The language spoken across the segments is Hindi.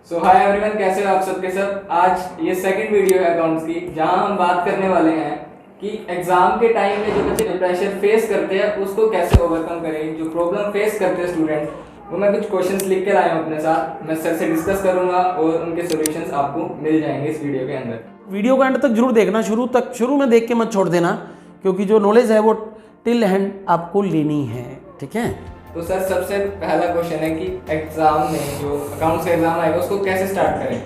सो हाय एवरीवन, कैसे हो आप सबके सब। आज ये सेकंड वीडियो है अकाउंट्स की, जहां हम बात करने वाले हैं कि एग्जाम के टाइम में जो बच्चे प्रेशर फेस करते हैं उसको कैसे ओवरकम करें। जो प्रॉब्लम फेस करते हैं स्टूडेंट्स, वो मैं कुछ क्वेश्चंस लिख कर आया हूँ अपने साथ। मैं सर से डिस्कस करूंगा और उनके सॉल्यूशंस आपको मिल जाएंगे इस वीडियो के अंदर। वीडियो को एंड तक जरूर देखना, शुरू में देख के मत छोड़ देना, क्योंकि जो नॉलेज है वो टिल एंड आपको लेनी है। ठीक है, तो सर सबसे पहला क्वेश्चन है कि एग्जाम में जो अकाउंट्स का एग्जाम आएगा उसको कैसे स्टार्ट करें।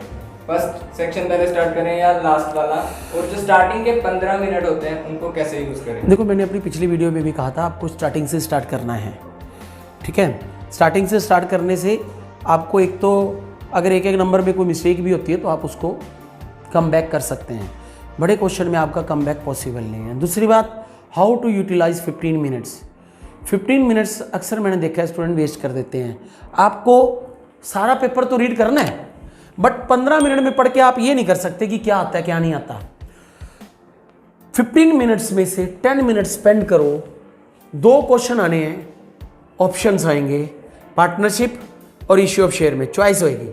फर्स्ट सेक्शन पहले स्टार्ट करें या लास्ट वाला, और जो स्टार्टिंग के 15 मिनट होते हैं उनको कैसे यूज़ करें। देखो, मैंने अपनी पिछली वीडियो में भी कहा था आपको स्टार्टिंग से स्टार्ट करना है। ठीक है, स्टार्टिंग से स्टार्ट करने से आपको एक तो अगर एक एक नंबर में कोई मिस्टेक भी होती है तो आप उसको कम बैक कर सकते हैं। बड़े क्वेश्चन में आपका कम बैक पॉसिबल नहीं है। दूसरी बात, how to utilize 15 minutes. 15 minutes अक्सर मैंने देखा है स्टूडेंट वेस्ट कर देते हैं। आपको सारा पेपर तो रीड करना है, बट 15 मिनट में पढ़ के आप ये नहीं कर सकते कि क्या आता है क्या नहीं आता। 15 मिनट्स में से 10 मिनट स्पेंड करो। 2 क्वेश्चन आने हैं, ऑप्शंस आएंगे, पार्टनरशिप और इश्यू ऑफ शेयर में चॉइस होगी।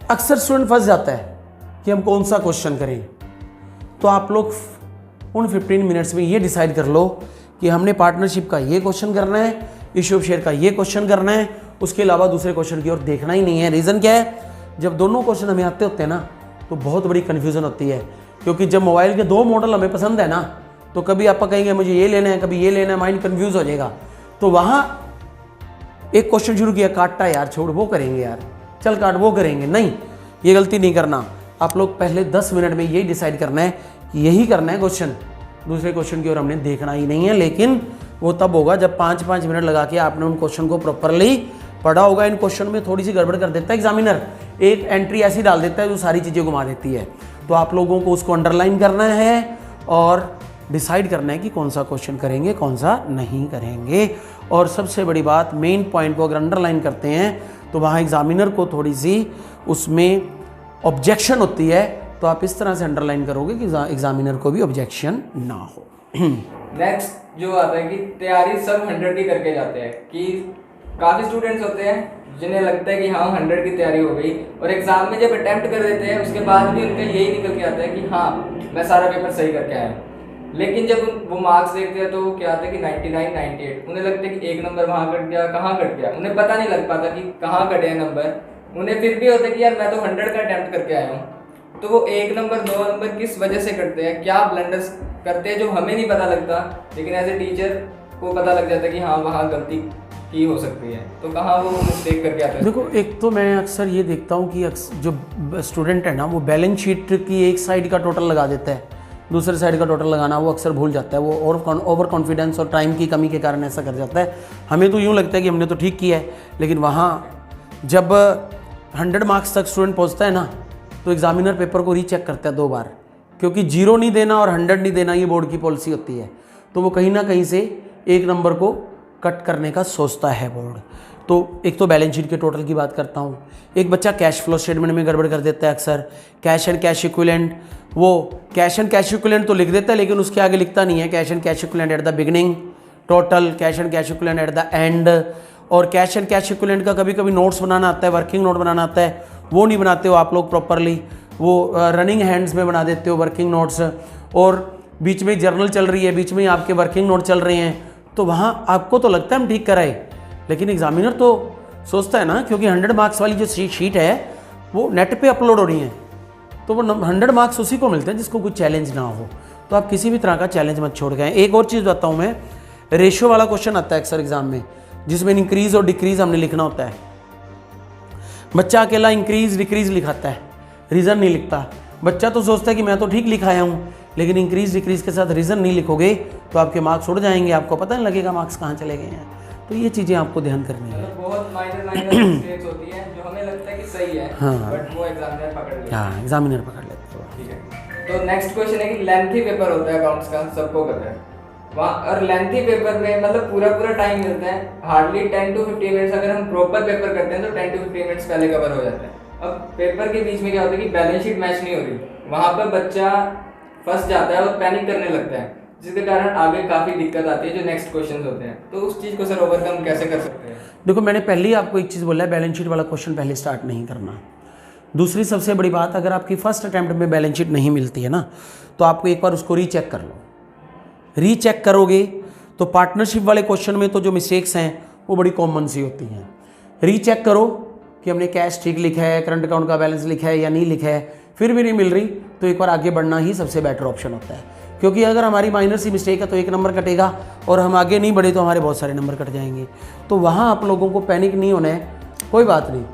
अक्सर स्टूडेंट फंस जाता है कि हम कौन सा क्वेश्चन करें, तो आप लोग उन 15 मिनट्स में ये डिसाइड कर लो कि हमने पार्टनरशिप का ये क्वेश्चन करना है, इश्यू ऑफ शेयर का ये क्वेश्चन करना है, उसके अलावा दूसरे क्वेश्चन की ओर देखना ही नहीं है। रीज़न क्या है, जब दोनों क्वेश्चन हमें आते होते हैं ना तो बहुत बड़ी कन्फ्यूज़न होती है, क्योंकि जब मोबाइल के 2 मॉडल हमें पसंद है ना, तो कभी आप कहेंगे मुझे ये लेना है, कभी ये लेना है, माइंड कन्फ्यूज़ हो जाएगा। तो वहाँ एक क्वेश्चन शुरू किया, काटता यार छोड़, वो करेंगे यार, चल काट, वो करेंगे। नहीं, ये गलती नहीं करना। आप लोग पहले 10 मिनट में यही डिसाइड करना है कि यही करना है क्वेश्चन, दूसरे क्वेश्चन की ओर हमने देखना ही नहीं है। लेकिन वो तब होगा जब 5-5 मिनट लगा के आपने उन क्वेश्चन को प्रॉपरली पढ़ा होगा। इन क्वेश्चन में थोड़ी सी गड़बड़ कर देता है एग्जामिनर, एक एंट्री ऐसी डाल देता है जो सारी चीज़ें घुमा देती है। तो आप लोगों को उसको अंडरलाइन करना है और डिसाइड करना है कि कौन सा क्वेश्चन करेंगे, कौन सा नहीं करेंगे। और सबसे बड़ी बात, मेन पॉइंट को अगर अंडरलाइन करते हैं तो वहाँ एग्जामिनर को थोड़ी सी उसमें ऑब्जेक्शन होती है, तो आप इस तरह से अंडरलाइन करोगे कि एग्जामिनर को भी ऑब्जेक्शन ना हो। नेक्स्ट जो आता है कि तैयारी सब 100 की करके जाते हैं, कि काफ़ी स्टूडेंट्स होते हैं जिन्हें लगता है कि हाँ 100 की तैयारी हो गई, और एग्जाम में जब अटेम्प्ट कर देते हैं उसके बाद भी उनका यही निकल के आता है कि हाँ मैं सारा पेपर सही करके आया हूँ। लेकिन जब वो मार्क्स देखते हैं तो क्या आता है कि 99, 98, उन्हें लगता है कि एक नंबर वहाँ कट गया, कहाँ कट गया, उन्हें पता नहीं लग पाता कि कहाँ कटे हैं नंबर। उन्हें फिर भी होता है कि यार मैं तो 100 का अटेम्प्ट करके आया हूँ। तो वो 1 नंबर 2 नंबर किस वजह से करते हैं, क्या ब्लंडर्स करते हैं जो हमें नहीं पता लगता, लेकिन एज ए टीचर को पता लग जाता है कि हाँ वहाँ गलती की हो सकती है, तो कहाँ वो मिस्टेक करके आते हैं। देखो, एक तो मैं अक्सर ये देखता हूँ कि जो स्टूडेंट है ना, वो बैलेंस शीट की एक साइड का टोटल लगा देता है, दूसरे साइड का टोटल लगाना वो अक्सर भूल जाता है। वो और ओवर कॉन्फिडेंस और टाइम की कमी के कारण ऐसा कर जाता है। हमें तो यूँ लगता है कि हमने तो ठीक किया है, लेकिन वहाँ जब 100 मार्क्स तक स्टूडेंट पहुँचता है ना, तो एग्जामिनर पेपर को रीचेक करता है 2 बार, क्योंकि 0 नहीं देना और 100 नहीं देना ये बोर्ड की पॉलिसी होती है। तो वो कहीं ना कहीं से 1 नंबर को कट करने का सोचता है बोर्ड। तो एक तो बैलेंस शीट के टोटल की बात करता हूँ। एक बच्चा कैश फ्लो स्टेटमेंट में गड़बड़ कर देता है अक्सर। कैश एंड कैश इक्विवेलेंट, वो कैश एंड कैश इक्विवेलेंट तो लिख देता है, लेकिन उसके आगे लिखता नहीं है cash and cash equivalent at the beginning, total cash and cash equivalent at the end. और कैश एंड कैश इक्विवेलेंट का कभी कभी नोट्स बनाना आता है, वर्किंग नोट बनाना आता है, वो नहीं बनाते हो आप लोग प्रॉपरली। वो रनिंग हैंड्स में बना देते हो वर्किंग नोट्स, और बीच में जर्नल चल रही है, बीच में आपके वर्किंग नोट चल रहे हैं। तो वहाँ आपको तो लगता है हम ठीक कराए, लेकिन एग्जामिनर तो सोचता है ना, क्योंकि 100 मार्क्स वाली जो शीट है वो नेट पे अपलोड हो रही है, तो वो 100 मार्क्स उसी को मिलते हैं जिसको कोई चैलेंज ना हो। तो आप किसी भी तरह का चैलेंज मत छोड़ गए। एक और चीज़ बताता हूँ मैं, रेशियो वाला क्वेश्चन आता है अक्सर एग्जाम में, जिसमें इंक्रीज और डिक्रीज हमने लिखना होता है। बच्चा अकेला इंक्रीज डिक्रीज लिखाता है, रीज़न नहीं लिखता। बच्चा तो सोचता है कि मैं तो ठीक लिखाया हूँ, लेकिन इंक्रीज डिक्रीज के साथ रीज़न नहीं लिखोगे तो आपके मार्क्स उड़ जाएंगे, आपको पता नहीं लगेगा मार्क्स कहाँ चले गए हैं। तो ये चीज़ें आपको ध्यान करनी है। बहुत माइनर मिस्टेक्स होती हैं जो हमें लगता है कि सही है, हाँ, बट वो एग्जामिनर पकड़ लेता है। हाँ, एग्जामिनर पकड़ लेते हैं। ठीक है, तो नेक्स्ट क्वेश्चन है कि लेंथी पेपर होता है अकाउंट्स का, सबको पता है वहाँ। और लेंथी पेपर में मतलब पूरा टाइम मिलता है, हार्डली 10 to 15 मिनट्स। अगर हम प्रॉपर पेपर करते हैं तो 10 to 15 मिनट्स पहले कवर हो जाता है। अब पेपर के बीच में क्या होता है कि बैलेंस शीट मैच नहीं हो रही, वहाँ पर बच्चा फंस जाता है और पैनिक करने लगता है। जिसके कारण आगे काफ़ी दिक्कत आती है जो नेक्स्ट क्वेश्चन होते हैं। तो उस चीज़ को सर ओवरकम कैसे कर सकते हैं? देखो, मैंने पहले ही आपको एक चीज़ बोला है, बैलेंस शीट वाला क्वेश्चन पहले स्टार्ट नहीं करना। दूसरी सबसे बड़ी बात, अगर आपकी फर्स्ट अटैम्प्ट में बैलेंस शीट नहीं मिलती है ना, तो आपको एक बार उसको रीचेक कर लो। रीचेक करोगे तो पार्टनरशिप वाले क्वेश्चन में तो जो मिस्टेक्स हैं वो बड़ी कॉमन सी होती हैं। रीचेक करो कि हमने कैश ठीक लिखा है, करंट अकाउंट का बैलेंस लिखा है या नहीं लिखा है, फिर भी नहीं मिल रही तो एक बार आगे बढ़ना ही सबसे बेटर ऑप्शन होता है। क्योंकि अगर हमारी माइनर सी मिस्टेक है तो 1 नंबर कटेगा, और हम आगे नहीं बढ़े तो हमारे बहुत सारे नंबर कट जाएंगे। तो वहाँ आप लोगों को पैनिक नहीं होना है, कोई बात नहीं,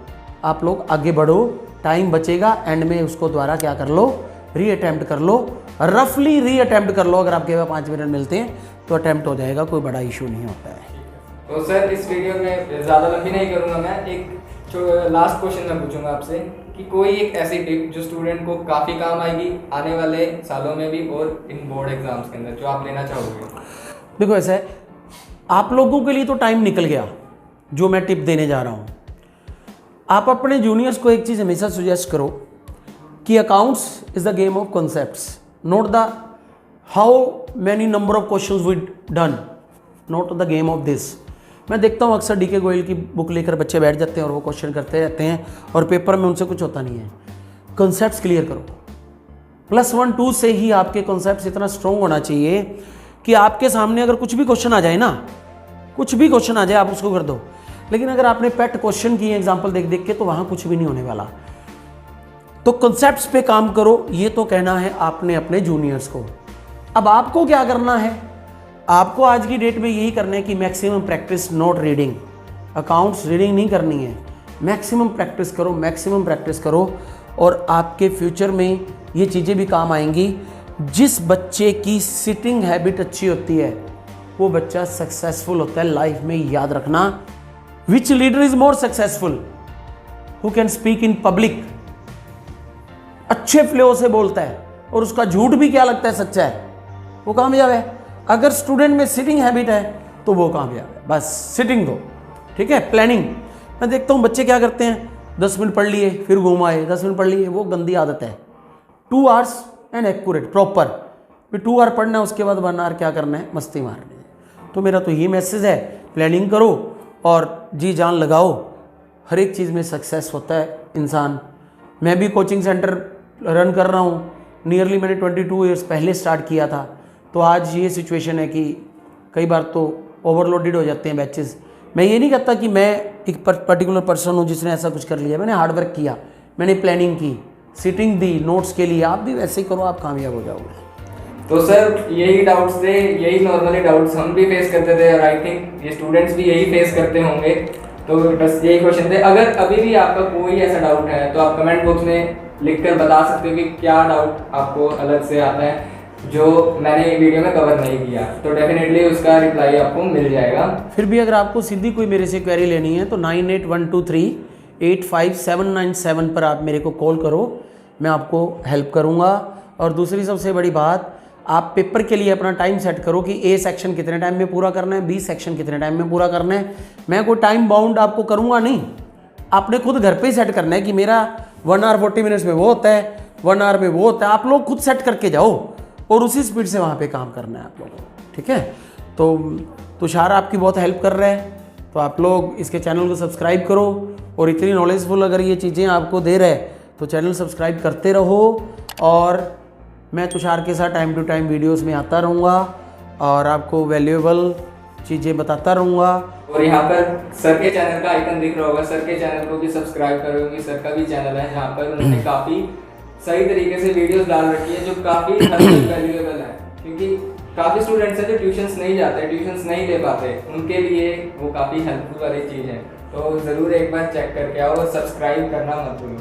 आप लोग आगे बढ़ो, टाइम बचेगा, एंड में उसको दोबारा क्या कर लो, री अटैम्प्ट कर लो, रफली री अटैम्प्ट कर लो। अगर आपके पास 5 मिनट मिलते हैं तो अटैम्प्ट हो जाएगा, कोई बड़ा इशू नहीं होता है। तो सर इस वीडियो में ज़्यादा लंबी नहीं करूँगा, मैं एक लास्ट क्वेश्चन मैं पूछूंगा आपसे कि कोई एक ऐसी टिप जो स्टूडेंट को काफ़ी काम आएगी आने वाले सालों में भी और इन बोर्ड एग्जाम्स के अंदर, जो आप लेना चाहोगे? देखो, ऐसा है, आप लोगों के लिए तो टाइम निकल गया जो मैं टिप देने जा रहा हूँ। आप अपने जूनियर्स को एक चीज़ हमेशा सुजेस्ट करो कि accounts is the game of concepts, not the how many number of questions we done, not the game of this. मैं देखता हूँ अक्सर DK गोयल की बुक लेकर बच्चे बैठ जाते हैं और वो क्वेश्चन करते रहते हैं और पेपर में उनसे कुछ होता नहीं है। कॉन्सेप्ट्स क्लियर करो। +1 2 से ही आपके कॉन्सेप्ट्स इतना स्ट्रॉन्ग होना चाहिए कि आपके सामने अगर कुछ भी क्वेश्चन आ जाए ना, कुछ भी क्वेश्चन आ जाए आप उसको कर दो। लेकिन अगर आपने पेट क्वेश्चन किए एग्जाम्पल देख देख के, तो वहाँ कुछ भी नहीं होने वाला। तो कॉन्सेप्ट्स पे काम करो, ये तो कहना है आपने अपने जूनियर्स को। अब आपको क्या करना है, आपको आज की डेट में यही करना है कि maximum practice, not reading. Accounts reading नहीं करनी है, मैक्सिमम प्रैक्टिस करो, मैक्सिमम प्रैक्टिस करो, और आपके फ्यूचर में ये चीज़ें भी काम आएंगी। जिस बच्चे की सिटिंग हैबिट अच्छी होती है वो बच्चा सक्सेसफुल होता है लाइफ में, याद रखना। Which leader is more successful? Who can speak in public, अच्छे फ्लो से बोलता है और उसका झूठ भी क्या लगता है सच्चा है, वो कामयाब है। अगर स्टूडेंट में सिटिंग हैबिट है तो वो कामयाब है। बस सिटिंग दो, ठीक है। प्लानिंग, मैं देखता हूँ बच्चे क्या करते हैं, 10 मिनट पढ़ लिए फिर घूम आए, 10 मिनट पढ़ लिए, वो गंदी आदत है। 2 आवर्स एंड एक्यूरेट प्रॉपर, फिर 2 आवर पढ़ना है, उसके बाद 1 आवर क्या करना है, मस्ती मारनी है। तो मेरा तो ये मैसेज है, प्लानिंग करो और जी जान लगाओ, हर एक चीज़ में सक्सेस होता है इंसान। मैं भी कोचिंग सेंटर रन कर रहा हूँ, नियरली मैंने 22 ईयर्स पहले स्टार्ट किया था। तो आज ये सिचुएशन है कि कई बार तो ओवरलोडेड हो जाते हैं बैचेस। मैं ये नहीं कहता कि मैं एक पर्टिकुलर पर्सन हूँ जिसने ऐसा कुछ कर लिया, मैंने हार्डवर्क किया, मैंने प्लानिंग की, सिटिंग दी नोट्स के लिए। आप भी वैसे ही करो, आप कामयाब हो जाओगे। तो सर यही डाउट्स थे, यही नॉर्मली डाउट्स हम भी फेस करते थे और आई थिंक ये स्टूडेंट्स भी यही फेस करते होंगे। तो बस यही क्वेश्चन थे। अगर अभी भी आपका कोई ऐसा डाउट है तो आप कमेंट बॉक्स में लिखकर बता सकते हो कि क्या डाउट आपको अलग से आता है जो मैंने वीडियो में कवर नहीं किया, तो डेफिनेटली उसका रिप्लाई आपको मिल जाएगा। फिर भी अगर आपको सीधी कोई मेरे से क्वेरी लेनी है तो 9812385797 पर आप मेरे को कॉल करो, मैं आपको हेल्प करूंगा। और दूसरी सबसे बड़ी बात, आप पेपर के लिए अपना टाइम सेट करो कि A सेक्शन कितने टाइम में पूरा करना है, B सेक्शन कितने टाइम में पूरा करना है। मैं कोई टाइम बाउंड आपको करूँगा नहीं, आपने खुद घर पे ही सेट करना है कि मेरा 1 आवर 40 मिनट्स में वो होता है, 1 आवर में वो होता है। आप लोग खुद सेट करके जाओ और उसी स्पीड से वहाँ पे काम करना है आप लोगों को, ठीक है। तो तुषार आपकी बहुत हेल्प कर रहा है, तो आप लोग इसके चैनल को सब्सक्राइब करो, और इतनी नॉलेजफुल अगर ये चीज़ें आपको दे रहे तो चैनल सब्सक्राइब करते रहो। और मैं तुषार के साथ टाइम टू टाइम वीडियोस में आता रहूँगा और आपको वैल्यूएबल चीज़ें बताता रहूँगा। और यहाँ पर सर के चैनल का आइकन दिख रहा होगा, सर के चैनल को भी सब्सक्राइब करो, क्योंकि सर का भी चैनल है जहाँ पर उन्होंने काफ़ी सही तरीके से वीडियोस डाल रखी है जो काफ़ी वैल्यूएबल है। क्योंकि काफ़ी स्टूडेंट्स हैं जो ट्यूशन्स नहीं जाते, ट्यूशन्स नहीं ले पाते, उनके लिए वो काफ़ी हेल्पफुल वाली चीज़ है। तो ज़रूर एक बार चेक करके आओ और सब्सक्राइब करना मत भूलो।